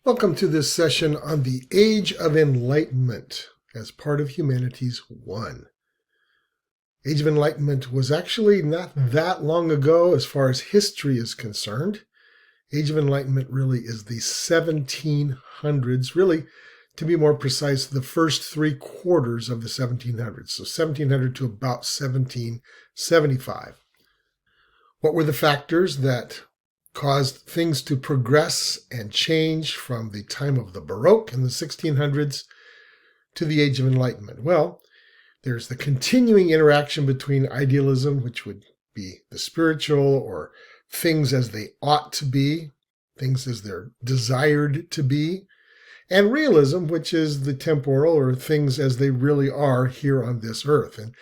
Welcome to this session on the Age of Enlightenment as part of Humanities 1. Age of Enlightenment was actually not that long ago as far as history is concerned. Age of Enlightenment really is the 1700s, really, to be more precise, the first 3/4 of the 1700s, so 1700 to about 1775. What were the factors that caused things to progress and change from the time of the Baroque in the 1600s to the Age of Enlightenment? Well, there's the continuing interaction between idealism, which would be the spiritual or things as they ought to be, things as they're desired to be, and realism, which is the temporal or things as they really are here on this earth. And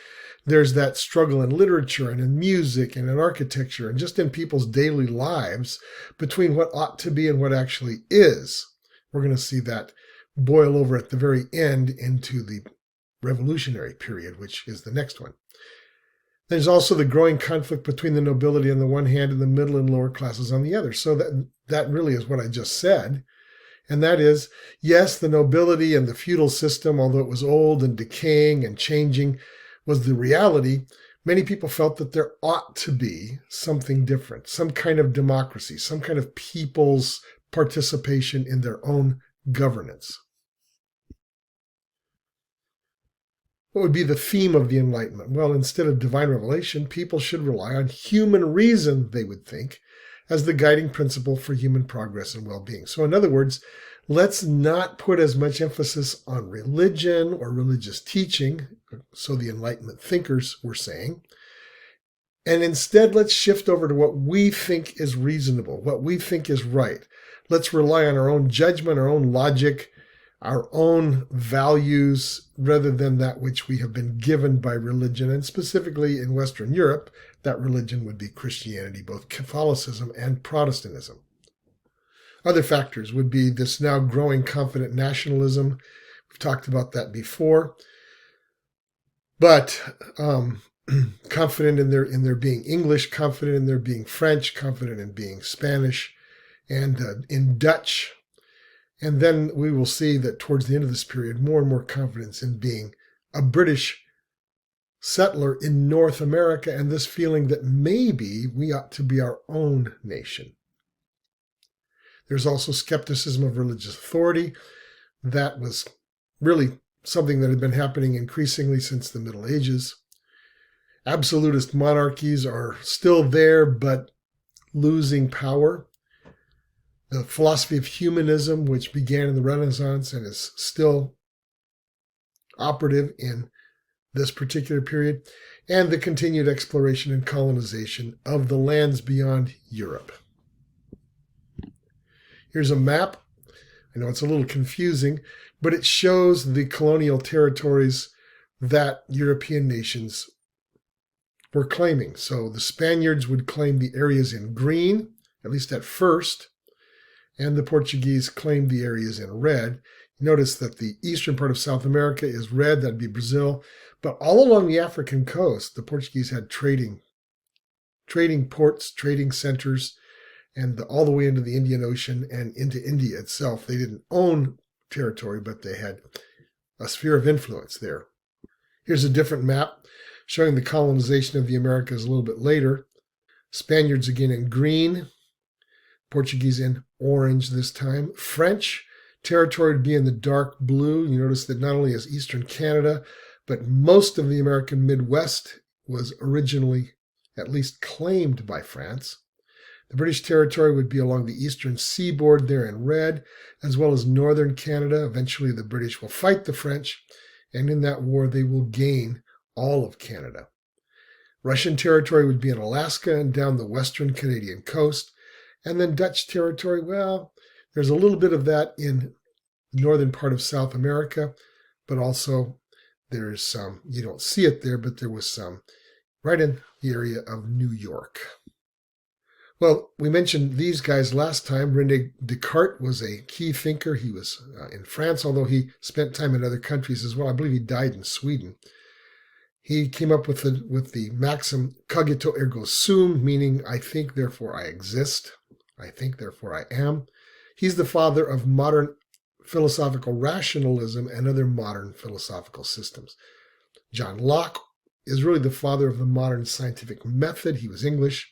there's that struggle in literature and in music and in architecture and just in people's daily lives between what ought to be and what actually is. We're going to see that boil over at the very end into the revolutionary period, which is the next one. There's also the growing conflict between the nobility on the one hand and the middle and lower classes on the other. So that really is what I just said. And that is, yes, the nobility and the feudal system, although it was old and decaying and changing, was the reality. Many people felt that there ought to be something different, some kind of democracy, some kind of people's participation in their own governance. What would be the theme of the Enlightenment? Well, instead of divine revelation, people should rely on human reason, they would think, as the guiding principle for human progress and well-being. So in other words, let's not put as much emphasis on religion or religious teaching, so the Enlightenment thinkers were saying, and instead let's shift over to what we think is reasonable, what we think is right. Let's rely on our own judgment, our own logic, our own values, rather than that which we have been given by religion, and specifically in Western Europe, that religion would be Christianity, both Catholicism and Protestantism. Other factors would be this now growing confident nationalism. We've talked about that before. But confident in their being English, confident in their being French, confident in being Spanish, and in Dutch. And then we will see that towards the end of this period, more and more confidence in being a British settler in North America, and this feeling that maybe we ought to be our own nation. There's also skepticism of religious authority. That was really something that had been happening increasingly since the Middle Ages. Absolutist monarchies are still there, but losing power. The philosophy of humanism, which began in the Renaissance and is still operative in this particular period, and the continued exploration and colonization of the lands beyond Europe. Here's a map. I know it's a little confusing, but it shows the colonial territories that European nations were claiming. So the Spaniards would claim the areas in green, at least at first, and the Portuguese claimed the areas in red. Notice that the eastern part of South America is red, that'd be Brazil. But all along the African coast, the Portuguese had trading ports, trading centers, and all the way into the Indian Ocean and into India itself. They didn't own territory, but they had a sphere of influence there. Here's a different map showing the colonization of the Americas a little bit later. Spaniards again in green, Portuguese in orange this time. French territory would be in the dark blue. You notice that not only is eastern Canada, but most of the American Midwest was originally at least claimed by France. The British territory would be along the eastern seaboard there in red, as well as northern Canada. Eventually the British will fight the French, and in that war they will gain all of Canada. Russian territory would be in Alaska and down the western Canadian coast. And then Dutch territory, well, there's a little bit of that in the northern part of South America, but also there's some, you don't see it there, but there was some right in the area of New York. Well, we mentioned these guys last time. René Descartes was a key thinker. He was in France, although he spent time in other countries as well. I believe he died in Sweden. He came up with the maxim cogito ergo sum, meaning I think, therefore I exist. I think, therefore I am. He's the father of modern philosophical rationalism and other modern philosophical systems. John Locke is really the father of the modern scientific method. He was English.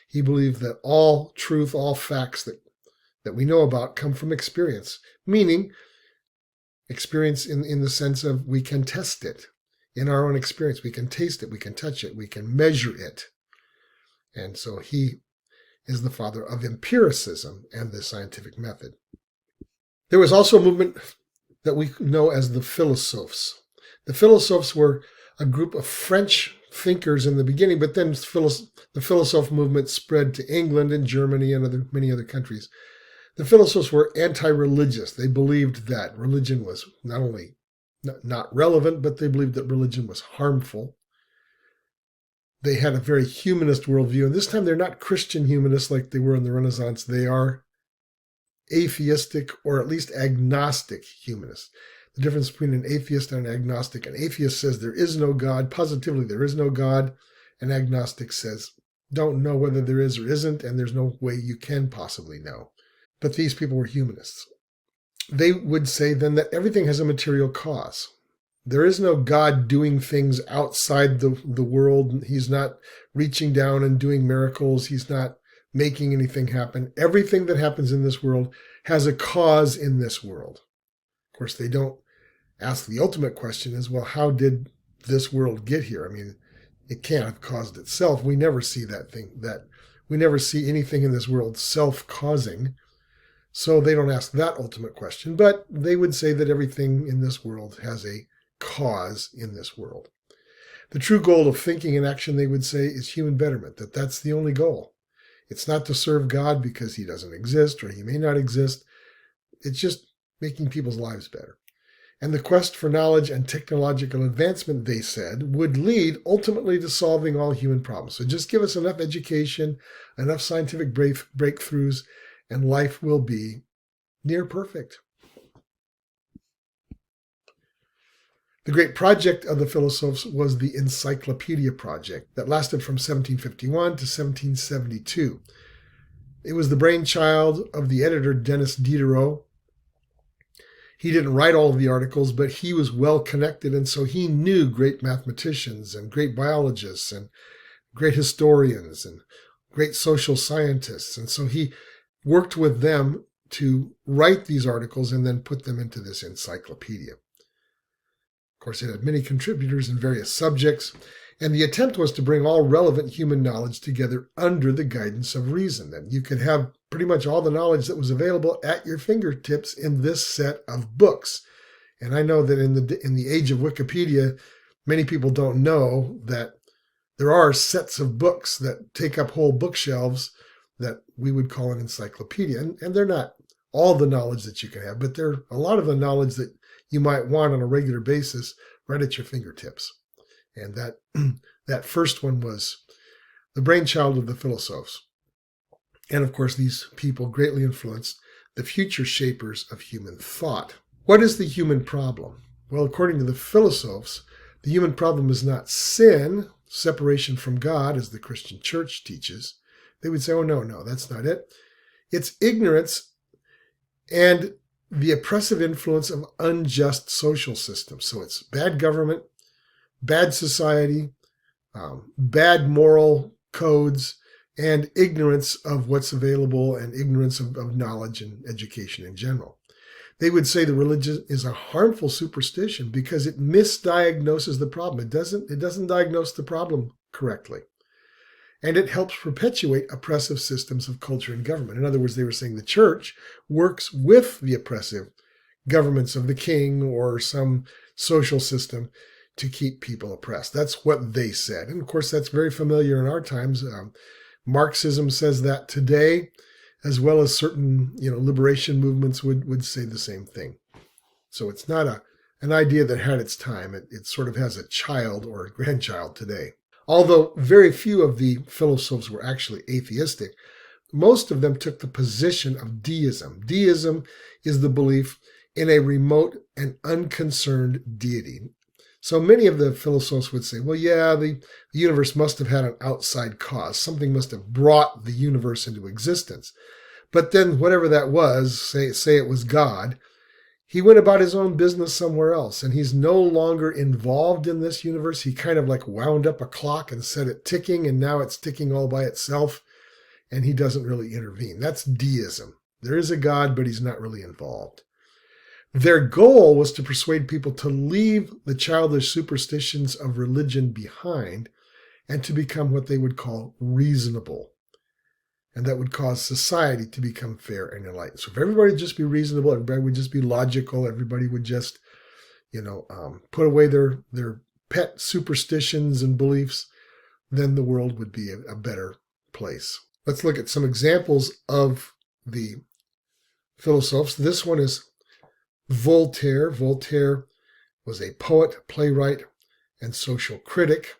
He believed that all truth, all facts that we know about come from experience, meaning experience in the sense of we can test it in our own experience. We can taste it, we can touch it, we can measure it. And so he is the father of empiricism and the scientific method. There was also a movement that we know as the philosophes. The philosophes were a group of French thinkers in the beginning, but then the philosophe movement spread to England and Germany and many other countries. The philosophes were anti-religious. They believed that religion was not only not relevant, but they believed that religion was harmful. They had a very humanist worldview, and this time they're not Christian humanists like they were in the Renaissance. They are atheistic or at least agnostic humanists. The difference between an atheist and an agnostic: an atheist says there is no God, positively there is no God. An agnostic says don't know whether there is or isn't, and there's no way you can possibly know. But these people were humanists. They would say then that everything has a material cause. There is no God doing things outside the world. He's not reaching down and doing miracles. He's not making anything happen. Everything that happens in this world has a cause in this world. Of course, they don't ask the ultimate question is, well, how did this world get here? I mean, it can't have caused itself. We never see we never see anything in this world self-causing. So they don't ask that ultimate question, but they would say that everything in this world has a cause in this world. The true goal of thinking and action, they would say, is human betterment, that's the only goal. It's not to serve God because he doesn't exist or he may not exist. It's just making people's lives better. And the quest for knowledge and technological advancement, they said, would lead ultimately to solving all human problems. So just give us enough education, enough scientific breakthroughs, and life will be near perfect. The great project of the philosophes was the Encyclopedia project that lasted from 1751 to 1772. It was the brainchild of the editor Denis Diderot. He didn't write all of the articles, but he was well connected, and so he knew great mathematicians and great biologists and great historians and great social scientists. And so he worked with them to write these articles and then put them into this encyclopedia. Of course, it had many contributors in various subjects, and the attempt was to bring all relevant human knowledge together under the guidance of reason. That you could have pretty much all the knowledge that was available at your fingertips in this set of books. And I know that in the age of Wikipedia, many people don't know that there are sets of books that take up whole bookshelves that we would call an encyclopedia. And they're not all the knowledge that you can have, but they're a lot of the knowledge that you might want on a regular basis right at your fingertips. And that first one was the brainchild of the philosophes. And of course, these people greatly influenced the future shapers of human thought. What is the human problem? Well, according to the philosophes, the human problem is not sin, separation from God, as the Christian church teaches. They would say, oh, no, that's not it. It's ignorance and the oppressive influence of unjust social systems. So it's bad government, bad society, bad moral codes, and ignorance of what's available and ignorance of knowledge and education in general. They would say the religion is a harmful superstition because it misdiagnoses the problem. It doesn't diagnose the problem correctly. And it helps perpetuate oppressive systems of culture and government. In other words, they were saying the church works with the oppressive governments of the king or some social system to keep people oppressed. That's what they said. And of course, that's very familiar in our times. Marxism says that today, as well as certain liberation movements would say the same thing. So it's not an idea that had its time. It sort of has a child or a grandchild today. Although very few of the philosophes were actually atheistic, most of them took the position of deism. Deism is the belief in a remote and unconcerned deity. So many of the philosophes would say, well, yeah, the universe must have had an outside cause. Something must have brought the universe into existence. But then whatever that was, say it was God, he went about his own business somewhere else, and he's no longer involved in this universe. He kind of like wound up a clock and set it ticking, and now it's ticking all by itself, and he doesn't really intervene. That's deism. There is a God, but he's not really involved. Their goal was to persuade people to leave the childish superstitions of religion behind and to become what they would call reasonable. And that would cause society to become fair and enlightened. So if everybody would just be reasonable, everybody would just be logical, everybody would just, put away their pet superstitions and beliefs, then the world would be a better place. Let's look at some examples of the philosophers. This one is Voltaire. Voltaire was a poet, playwright, and social critic.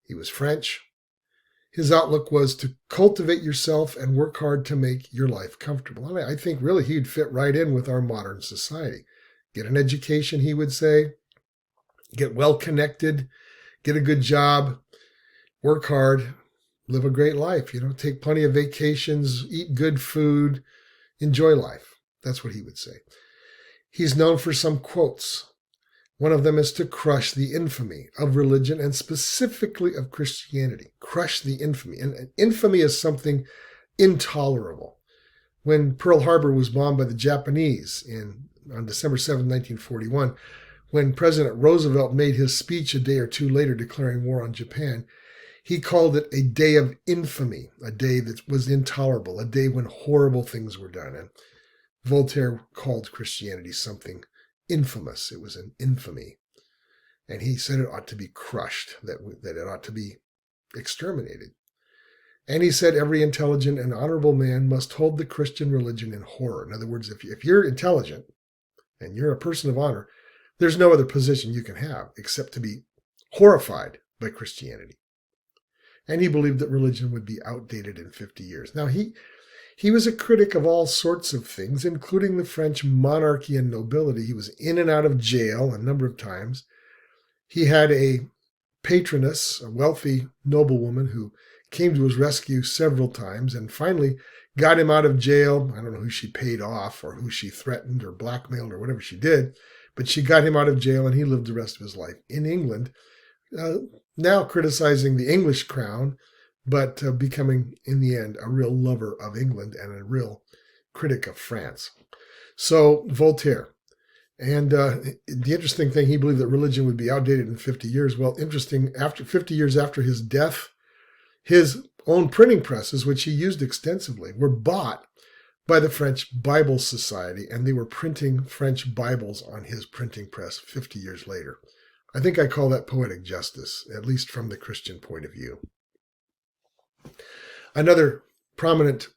He was French. His outlook was to cultivate yourself and work hard to make your life comfortable. And I think really he'd fit right in with our modern society. Get an education, he would say. Get well connected. Get a good job. Work hard. Live a great life. Take plenty of vacations. Eat good food. Enjoy life. That's what he would say. He's known for some quotes. One of them is to crush the infamy of religion and specifically of Christianity. Crush the infamy. And infamy is something intolerable. When Pearl Harbor was bombed by the Japanese on December 7, 1941, when President Roosevelt made his speech a day or two later declaring war on Japan, he called it a day of infamy, a day that was intolerable, a day when horrible things were done. And Voltaire called Christianity something infamous. It was an infamy. And he said it ought to be crushed, that it ought to be exterminated. And he said every intelligent and honorable man must hold the Christian religion in horror. In other words, if you're intelligent and you're a person of honor, there's no other position you can have except to be horrified by Christianity. And he believed that religion would be outdated in 50 years. Now, he was a critic of all sorts of things, including the French monarchy and nobility. He was in and out of jail a number of times. He had a patroness, a wealthy noblewoman who came to his rescue several times and finally got him out of jail. I don't know who she paid off or who she threatened or blackmailed or whatever she did, but she got him out of jail and he lived the rest of his life in England, now criticizing the English crown, but becoming, in the end, a real lover of England and a real critic of France. So, Voltaire. And the interesting thing, he believed that religion would be outdated in 50 years. Well, interesting, after 50 years after his death, his own printing presses, which he used extensively, were bought by the French Bible Society, and they were printing French Bibles on his printing press 50 years later. I think I call that poetic justice, at least from the Christian point of view. Another prominent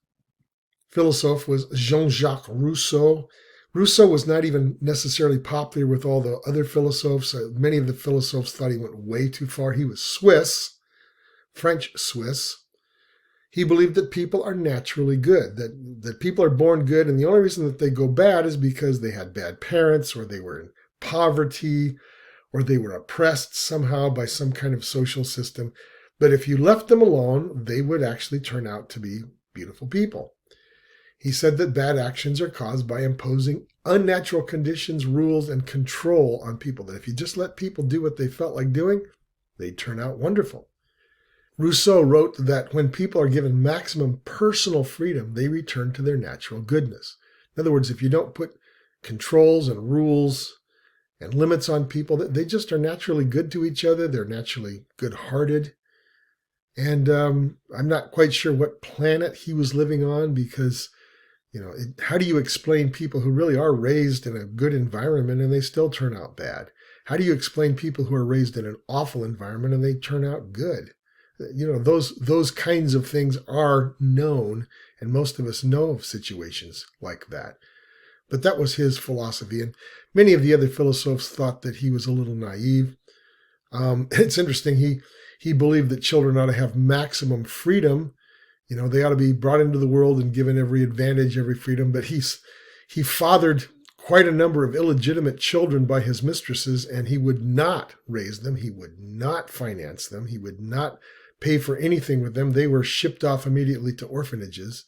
philosopher was JeanJacques Rousseau. Rousseau was not even necessarily popular with all the other philosophers. Many of the philosophers thought he went way too far. He was Swiss, French Swiss. He believed that people are naturally good, that people are born good, and the only reason that they go bad is because they had bad parents, or they were in poverty, or they were oppressed somehow by some kind of social system. But if you left them alone, they would actually turn out to be beautiful people. He said that bad actions are caused by imposing unnatural conditions, rules, and control on people, that if you just let people do what they felt like doing, they'd turn out wonderful. Rousseau wrote that when people are given maximum personal freedom, they return to their natural goodness. In other words, if you don't put controls and rules and limits on people, they just are naturally good to each other. They're naturally good-hearted. And I'm not quite sure what planet he was living on, because, how do you explain people who really are raised in a good environment and they still turn out bad? How do you explain people who are raised in an awful environment and they turn out good? Those kinds of things are known, and most of us know of situations like that. But that was his philosophy, and many of the other philosophers thought that he was a little naive. It's interesting, he believed that children ought to have maximum freedom. They ought to be brought into the world and given every advantage, every freedom, but he fathered quite a number of illegitimate children by his mistresses, and he would not raise them. He would not finance them. He would not pay for anything with them. They were shipped off immediately to orphanages.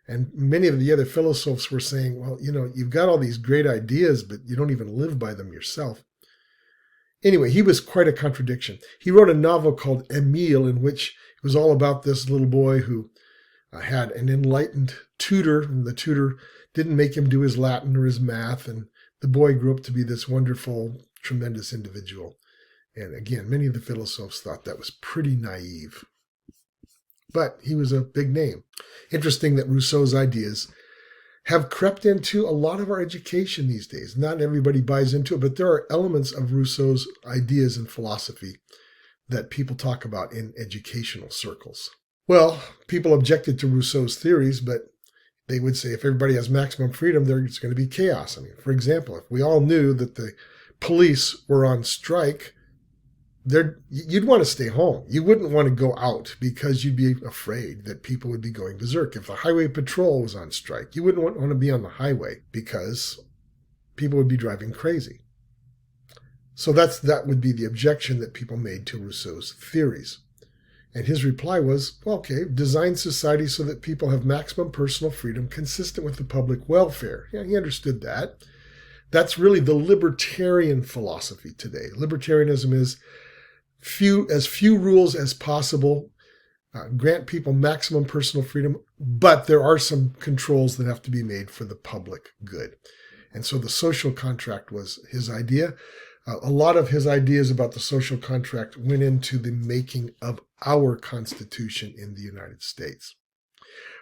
And many of the other philosophers were saying, well, you've got all these great ideas, but you don't even live by them yourself. Anyway, he was quite a contradiction. He wrote a novel called Emile, in which it was all about this little boy who had an enlightened tutor, and the tutor didn't make him do his Latin or his math, and the boy grew up to be this wonderful, tremendous individual. And again, many of the philosophers thought that was pretty naive. But he was a big name. Interesting that Rousseau's ideas have crept into a lot of our education these days. Not everybody buys into it, but there are elements of Rousseau's ideas and philosophy that people talk about in educational circles. Well, people objected to Rousseau's theories, but they would say if everybody has maximum freedom, there's going to be chaos. I mean, for example, if we all knew that the police were on strike, you'd want to stay home. You wouldn't want to go out because you'd be afraid that people would be going berserk. If the highway patrol was on strike, you wouldn't want to be on the highway because people would be driving crazy. So that would be the objection that people made to Rousseau's theories. And his reply was, well, okay, design society so that people have maximum personal freedom consistent with the public welfare. Yeah, he understood that. That's really the libertarian philosophy today. Libertarianism is as few rules as possible, grant people maximum personal freedom, but there are some controls that have to be made for the public good. And so the social contract was his idea. A lot of his ideas about the social contract went into the making of our Constitution in the United States.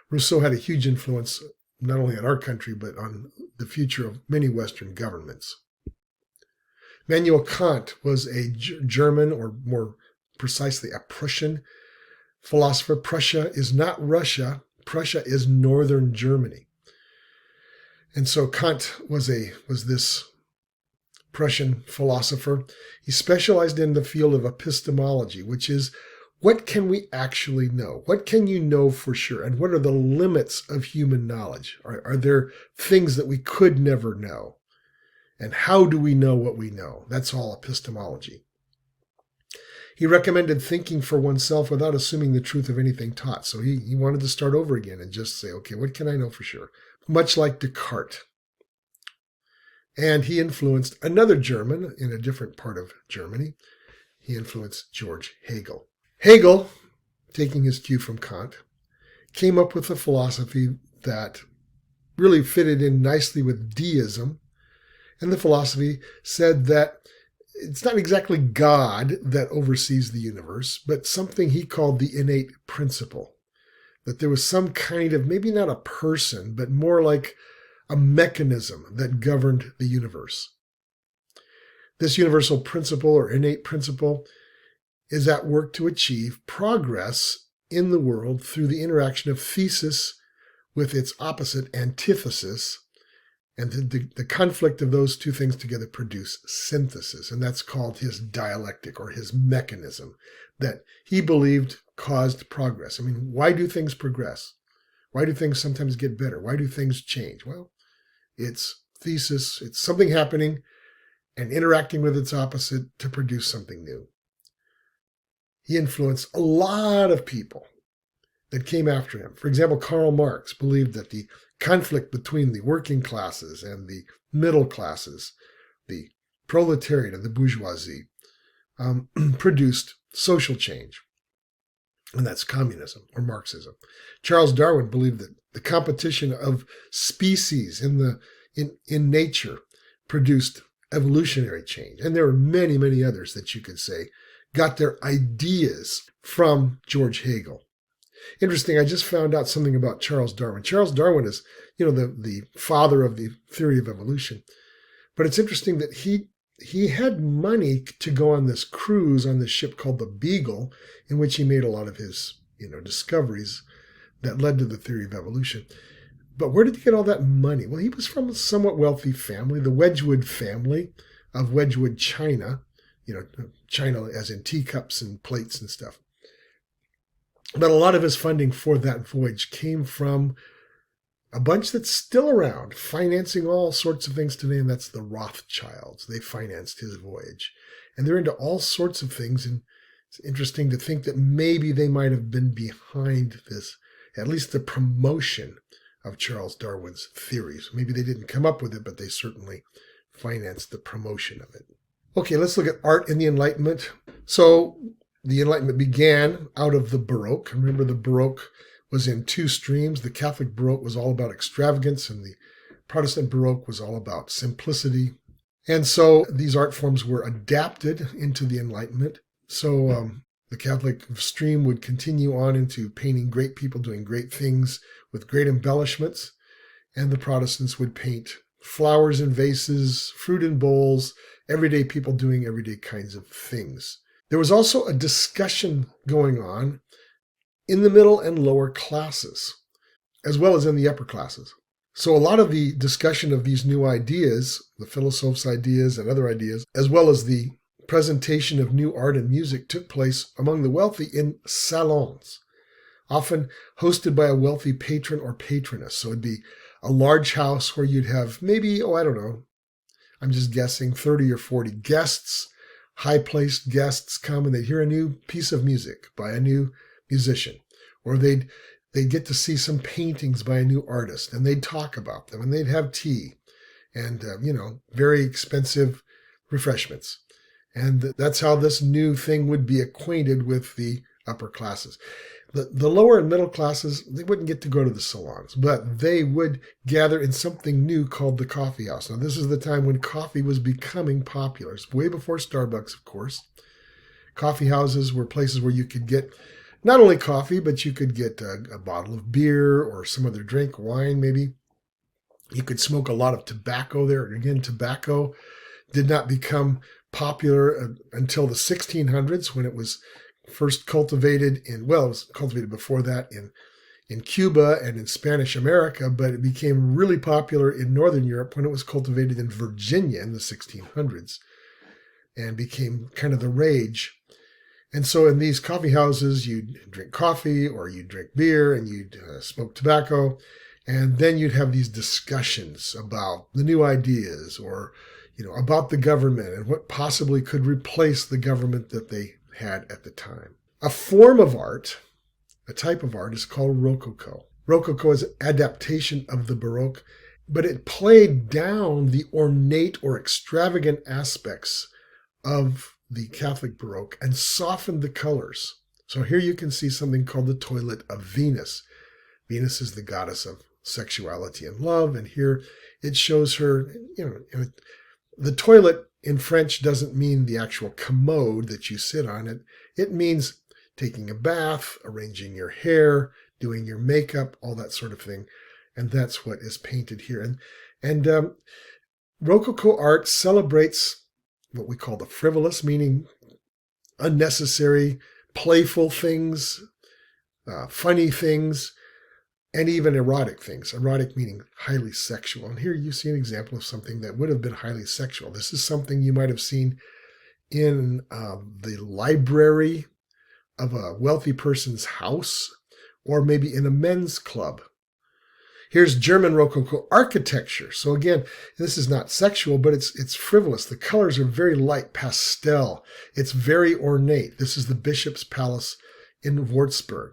Rousseau had a huge influence not only on our country, but on the future of many Western governments. Immanuel Kant was a German, or more precisely a Prussian philosopher. Prussia is not Russia. Prussia is northern Germany. And so Kant was this Prussian philosopher. He specialized in the field of epistemology, which is what can we actually know? What can you know for sure? And what are the limits of human knowledge? Are there things that we could never know? And how do we know what we know? That's all epistemology. He recommended thinking for oneself without assuming the truth of anything taught. So he wanted to start over again and just say, okay, what can I know for sure? Much like Descartes. And he influenced another German in a different part of Germany. He influenced George Hegel. Hegel, taking his cue from Kant, came up with a philosophy that really fitted in nicely with Deism. And the philosophy said that it's not exactly God that oversees the universe, but something he called the innate principle. That there was some kind of, maybe not a person, but more like a mechanism that governed the universe. This universal principle or innate principle is at work to achieve progress in the world through the interaction of thesis with its opposite antithesis, and the conflict of those two things together produce synthesis. And that's called his dialectic or his mechanism that he believed caused progress. I mean, why do things progress? Why do things sometimes get better? Why do things change? Well, it's thesis. It's something happening and interacting with its opposite to produce something new. He influenced a lot of people that came after him. For example, Karl Marx believed that the conflict between the working classes and the middle classes, the proletariat and the bourgeoisie, produced social change. And that's communism or Marxism. Charles Darwin believed that the competition of species in nature produced evolutionary change. And there are many, many others that you could say got their ideas from George Hegel. Interesting, I just found out something about Charles Darwin. Charles Darwin is, the father of the theory of evolution. But it's interesting that he had money to go on this cruise on this ship called the Beagle, in which he made a lot of his, discoveries that led to the theory of evolution. But where did he get all that money? Well, he was from a somewhat wealthy family, the Wedgwood family of Wedgwood, China. China as in teacups and plates and stuff. But a lot of his funding for that voyage came from a bunch that's still around, financing all sorts of things today, and that's the Rothschilds. They financed his voyage. And they're into all sorts of things, and it's interesting to think that maybe they might have been behind this, at least the promotion of Charles Darwin's theories. Maybe they didn't come up with it, but they certainly financed the promotion of it. Okay, let's look at art in the Enlightenment. So the Enlightenment began out of the Baroque. Remember, the Baroque was in two streams. The Catholic Baroque was all about extravagance, and the Protestant Baroque was all about simplicity. And so these art forms were adapted into the Enlightenment. So the Catholic stream would continue on into painting great people doing great things with great embellishments, and the Protestants would paint flowers in vases, fruit in bowls, everyday people doing everyday kinds of things. There was also a discussion going on in the middle and lower classes, as well as in the upper classes. So a lot of the discussion of these new ideas, the philosophes' ideas and other ideas, as well as the presentation of new art and music, took place among the wealthy in salons, often hosted by a wealthy patron or patroness. So it'd be a large house where you'd have maybe, I'm just guessing, 30 or 40 guests, high-placed guests come, and they'd hear a new piece of music by a new musician, or they'd get to see some paintings by a new artist, and they'd talk about them, and they'd have tea and, very expensive refreshments. And that's how this new thing would be acquainted with the upper classes. The lower and middle classes, they wouldn't get to go to the salons, but they would gather in something new called the coffee house. Now, this is the time when coffee was becoming popular. It's way before Starbucks, of course. Coffee houses were places where you could get not only coffee, but you could get a bottle of beer or some other drink, wine maybe. You could smoke a lot of tobacco there. Again, tobacco did not become popular until the 1600s, when it was first cultivated it was cultivated before that in Cuba and in Spanish America, but it became really popular in Northern Europe when it was cultivated in Virginia in the 1600s and became kind of the rage. And so in these coffee houses, you'd drink coffee or you'd drink beer and you'd smoke tobacco. And then you'd have these discussions about the new ideas or, about the government and what possibly could replace the government that they had at the time. A form of art, a type of art, is called Rococo. Rococo is an adaptation of the Baroque, but it played down the ornate or extravagant aspects of the Catholic Baroque and softened the colors. So here you can see something called the Toilet of Venus. Venus is the goddess of sexuality and love, and here it shows her, the toilet in French doesn't mean the actual commode that you sit on. It means taking a bath, arranging your hair, doing your makeup, all that sort of thing. And that's what is painted here. And Rococo art celebrates what we call the frivolous, meaning unnecessary, playful things, funny things, and even erotic things. Erotic meaning highly sexual. And here you see an example of something that would have been highly sexual. This is something you might have seen in the library of a wealthy person's house, or maybe in a men's club. Here's German Rococo architecture. So again, this is not sexual, but it's frivolous. The colors are very light pastel. It's very ornate. This is the Bishop's Palace in Würzburg.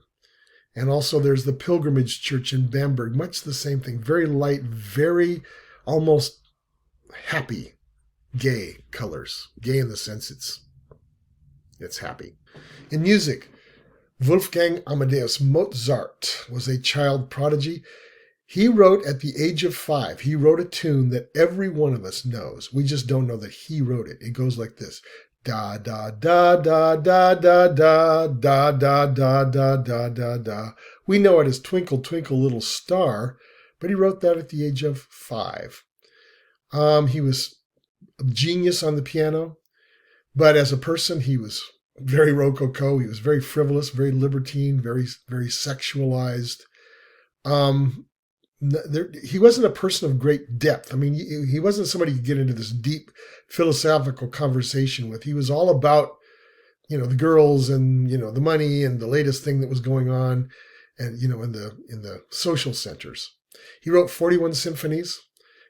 And also there's the Pilgrimage Church in Bamberg. Much the same thing. Very light, very almost happy, gay colors. Gay in the sense it's happy. In music, Wolfgang Amadeus Mozart was a child prodigy. He wrote at the age of 5. He wrote a tune that every one of us knows. We just don't know that he wrote it. It goes like this. Da da da da da da da da da da da da da da. We know it as Twinkle Twinkle Little Star, but he wrote that at the age of 5. He was a genius on the piano, but as a person, he was very rococo. He was very frivolous, very libertine, very very sexualized. He wasn't a person of great depth. I mean, he wasn't somebody you could get into this deep philosophical conversation with. He was all about, the girls and, the money and the latest thing that was going on and, in the social centers. He wrote 41 symphonies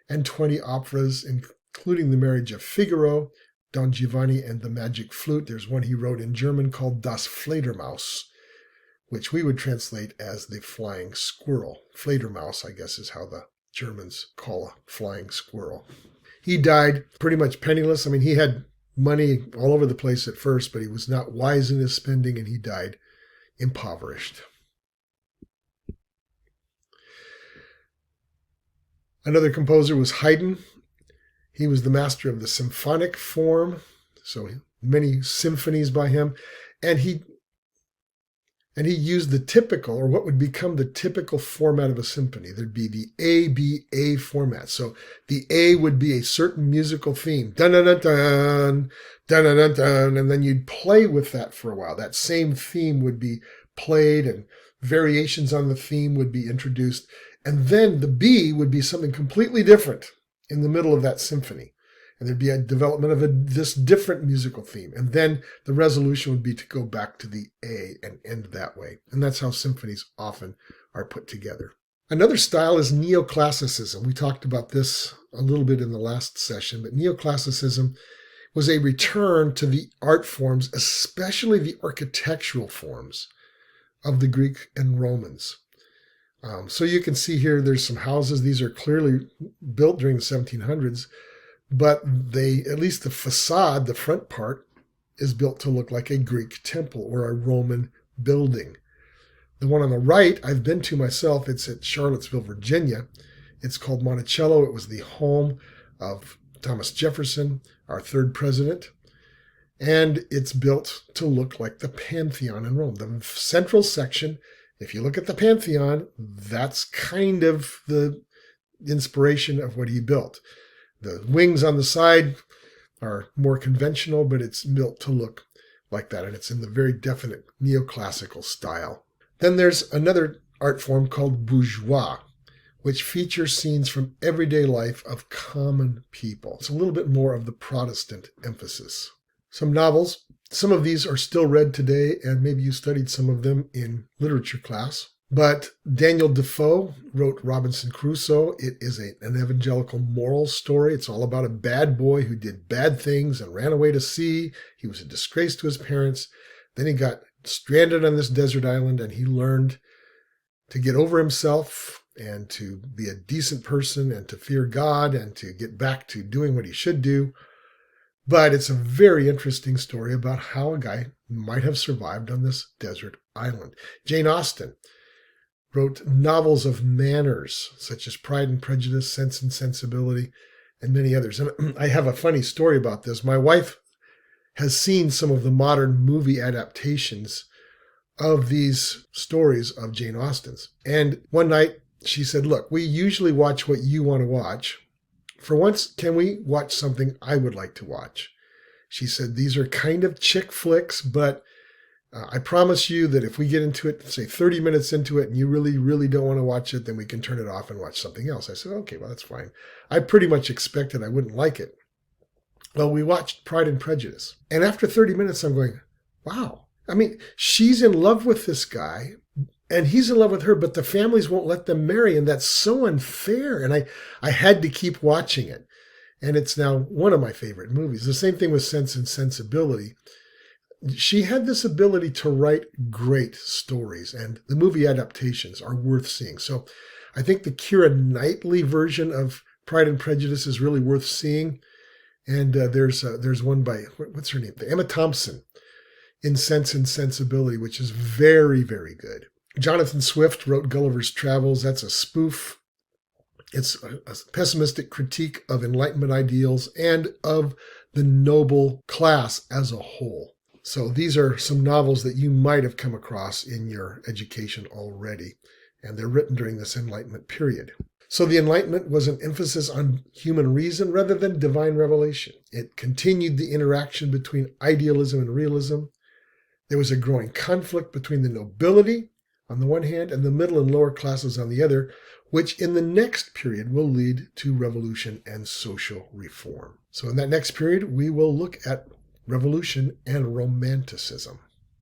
and 20 operas, including The Marriage of Figaro, Don Giovanni and the Magic Flute. There's one he wrote in German called Das Fledermaus, which we would translate as the flying squirrel. Fledermaus, I guess, is how the Germans call a flying squirrel. He died pretty much penniless. I mean, he had money all over the place at first, but he was not wise in his spending, and he died impoverished. Another composer was Haydn. He was the master of the symphonic form, so many symphonies by him, and he used the typical, or what would become the typical format of a symphony. There'd be the A-B-A format. So the A would be a certain musical theme, dun-dun-dun-dun, dun-dun-dun-dun, and then you'd play with that for a while. That same theme would be played, and variations on the theme would be introduced. And then the B would be something completely different in the middle of that symphony. And there'd be a development of this different musical theme. And then the resolution would be to go back to the A and end that way. And that's how symphonies often are put together. Another style is Neo-classicism. We talked about this a little bit in the last session, but Neo-classicism was a return to the art forms, especially the architectural forms of the Greek and Romans. So you can see here there's some houses. These are clearly built during the 1700s, but at least the facade, the front part, is built to look like a Greek temple or a Roman building. The one on the right, I've been to myself. It's at Charlottesville, Virginia. It's called Monticello. It was the home of Thomas Jefferson, our third president. And it's built to look like the Pantheon in Rome. The central section, if you look at the Pantheon, that's kind of the inspiration of what he built. The wings on the side are more conventional, but it's built to look like that, and it's in the very definite neoclassical style. Then there's another art form called Bourgeois, which features scenes from everyday life of common people. It's a little bit more of the Protestant emphasis. Some novels. Some of these are still read today, and maybe you studied some of them in literature class. But Daniel Defoe wrote Robinson Crusoe. It is an evangelical moral story. It's all about a bad boy who did bad things and ran away to sea. He was a disgrace to his parents. Then he got stranded on this desert island, and he learned to get over himself and to be a decent person and to fear God and to get back to doing what he should do. But it's a very interesting story about how a guy might have survived on this desert island. Jane Austen wrote novels of manners, such as Pride and Prejudice, Sense and Sensibility, and many others. And I have a funny story about this. My wife has seen some of the modern movie adaptations of these stories of Jane Austen's. And one night she said, "Look, we usually watch what you want to watch. For once, can we watch something I would like to watch?" She said, "These are kind of chick flicks, but I promise you that if we get into it, say 30 minutes into it, and you really, really don't want to watch it, then we can turn it off and watch something else." I said, "Okay, well, that's fine." I pretty much expected I wouldn't like it. Well, we watched Pride and Prejudice. And after 30 minutes, I'm going, wow. I mean, she's in love with this guy, and he's in love with her, but the families won't let them marry, and that's so unfair. And I had to keep watching it. And it's now one of my favorite movies. The same thing with Sense and Sensibility. She had this ability to write great stories, and the movie adaptations are worth seeing. So I think the Keira Knightley version of Pride and Prejudice is really worth seeing. And there's one by, what's her name? Emma Thompson in Sense and Sensibility, which is very, very good. Jonathan Swift wrote Gulliver's Travels. That's a spoof. It's a pessimistic critique of Enlightenment ideals and of the noble class as a whole. So these are some novels that you might have come across in your education already, and they're written during this Enlightenment period. So the Enlightenment was an emphasis on human reason rather than divine revelation. It continued the interaction between idealism and realism. There was a growing conflict between the nobility on the one hand and the middle and lower classes on the other, which in the next period will lead to revolution and social reform. So in that next period, we will look at revolution and romanticism.